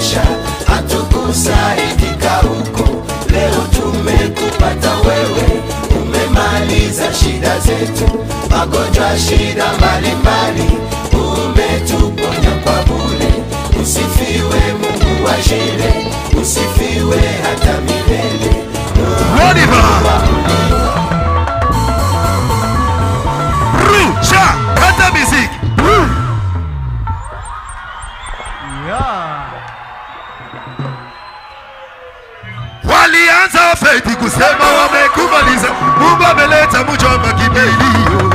kutosha, hatukusaidika huko. Leo tumekupata wewe, umemaliza shida zetu, magonjwa, shida mbalimbali, umetuponya kwa bure. Usifiwe Mungu wa Jire, usifiwe hata milele. Rusha kata muziki. Walianza feti kusema wamekumaliza, Mungu ameleta mjomba kibilio.